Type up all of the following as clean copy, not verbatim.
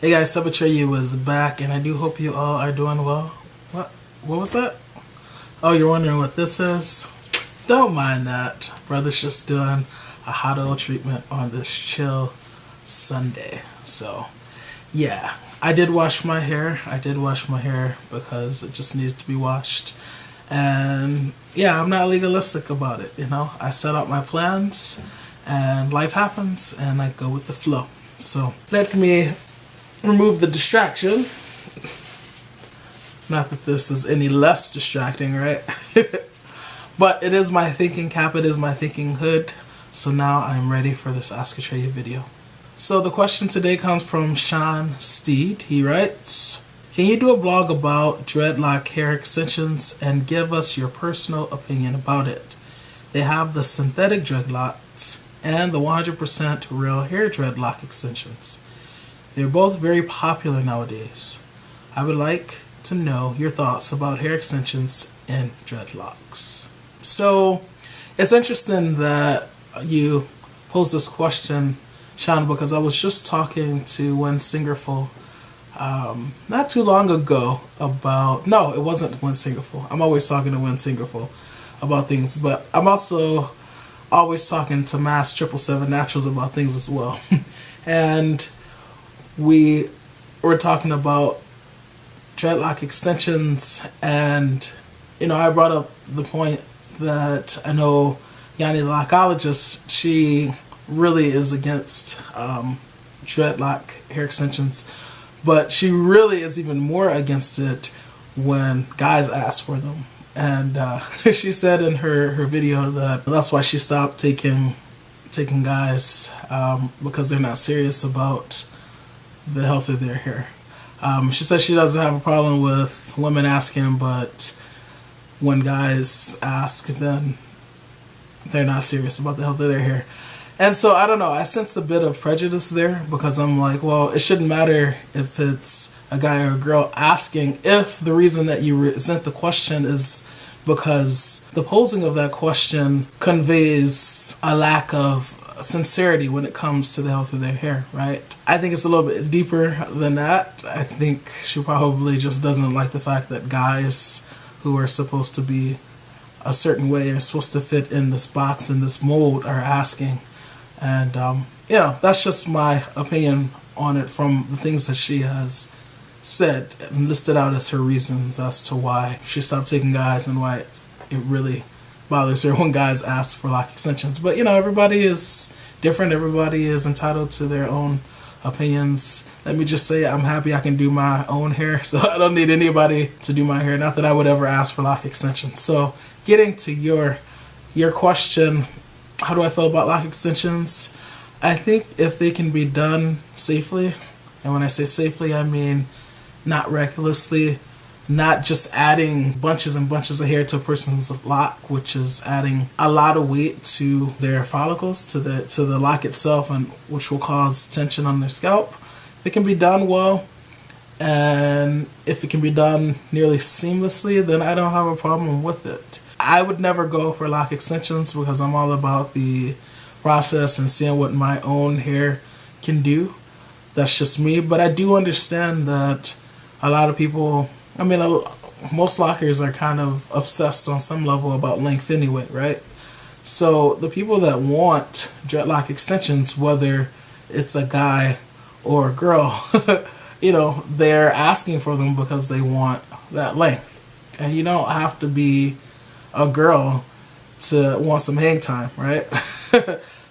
Hey guys, Atreyu is back, and I do hope you all are doing well. What was that? Oh, you're wondering what this is? Don't mind that. Brother's just doing a hot oil treatment on this chill Sunday. So, yeah. I did wash my hair. Because it just needed to be washed. And, yeah, I'm not legalistic about it, you know? I set out my plans, and life happens, and I go with the flow. So, let me remove the distraction. Not that this is any less distracting, right? But it is my thinking cap, it is my thinking hood. So now I'm ready for this Ask Atreyu video. So the question today comes from Sean Steed. He writes, can you do a blog about dreadlock hair extensions and give us your personal opinion about it? They have the synthetic dreadlocks and the 100% real hair dreadlock extensions. They're both very popular nowadays. I would like to know your thoughts about hair extensions and dreadlocks. So, it's interesting that you posed this question, Sean, because I was just talking to Win Singerful not too long ago about... No, it wasn't Win Singerful. I'm always talking to Win Singerful about things, but I'm also always talking to Mass 777 Naturals about things as well. And we were talking about dreadlock extensions, and you know, I brought up the point that I know Yanni the lockologist, she really is against dreadlock hair extensions, but she really is even more against it when guys ask for them. And she said in her video that that's why she stopped taking guys, because they're not serious about the health of their hair. She says she doesn't have a problem with women asking, but when guys ask, then they're not serious about the health of their hair. And so, I don't know, I sense a bit of prejudice there, because I'm like, well, it shouldn't matter if it's a guy or a girl asking if the reason that you resent the question is because the posing of that question conveys a lack of sincerity when it comes to the health of their hair, right? I think it's a little bit deeper than that. I think she probably just doesn't like the fact that guys who are supposed to be a certain way, are supposed to fit in this box, in this mold, are asking. And, you know, that's just my opinion on it from the things that she has said and listed out as her reasons as to why she stopped taking guys and why it really bothers her when guys ask for lock extensions. But, you know, everybody is different. Everybody is entitled to their own opinions. Let me just say I'm happy I can do my own hair, so I don't need anybody to do my hair. Not that I would ever ask for lock extensions. So getting to your question, how do I feel about lock extensions? I think if they can be done safely, and when I say safely, I mean not recklessly, not just adding bunches and bunches of hair to a person's lock, which is adding a lot of weight to their follicles, to the lock itself, and which will cause tension on their scalp. If it can be done well, and if it can be done nearly seamlessly, then I don't have a problem with it. I would never go for lock extensions because I'm all about the process and seeing what my own hair can do. That's just me, but I do understand that a lot of people, I mean, most lockers are kind of obsessed on some level about length anyway, right? So the people that want dreadlock extensions, whether it's a guy or a girl, you know, they're asking for them because they want that length. And you don't have to be a girl to want some hang time, right?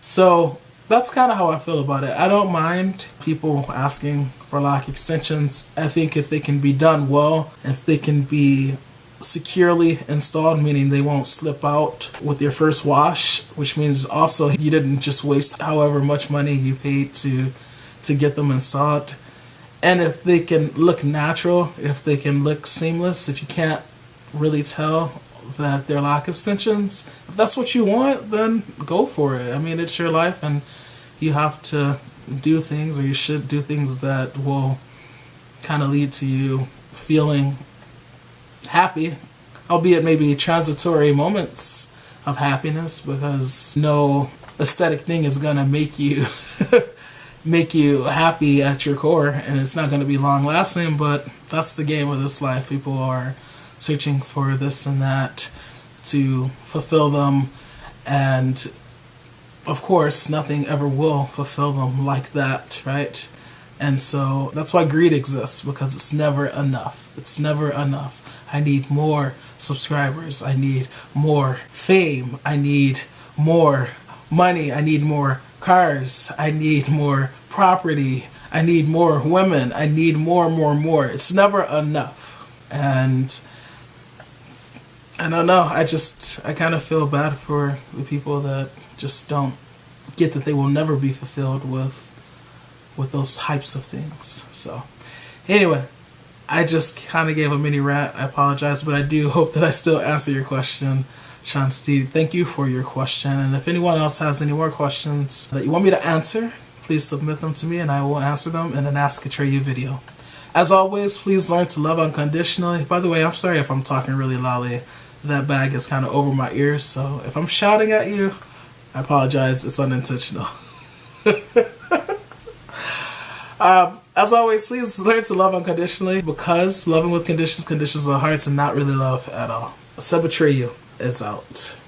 So that's kind of how I feel about it. I don't mind people asking for lock extensions. I think if they can be done well, if they can be securely installed, meaning they won't slip out with your first wash, which means also you didn't just waste however much money you paid to get them installed. And if they can look natural, if they can look seamless, if you can't really tell that they're lock extensions, if that's what you want, then go for it. I mean, it's your life, and you have to do things, or you should do things that will kind of lead to you feeling happy, albeit maybe transitory moments of happiness, because no aesthetic thing is gonna make you make you happy at your core, and it's not going to be long lasting, but that's the game of this life. People are searching for this and that to fulfill them, and of course nothing ever will fulfill them like that, right? And so that's why greed exists, because it's never enough. It's never enough. I need more subscribers. I need more fame. I need more money. I need more cars. I need more property. I need more women. I need more. It's never enough. And I don't know. I kind of feel bad for the people that just don't get that they will never be fulfilled with those types of things. So anyway, I just kind of gave a mini rant. I apologize, but I do hope that I still answer your question, Sean Steed. Thank you for your question. And if anyone else has any more questions that you want me to answer, please submit them to me and I will answer them in an Ask Atreyu video. As always, please learn to love unconditionally. By the way, I'm sorry if I'm talking really loudly. That bag is kind of over my ears, so if I'm shouting at you, I apologize. It's unintentional. As always, please learn to love unconditionally, because loving with conditions are hard to not really love at all. Atreyu is out.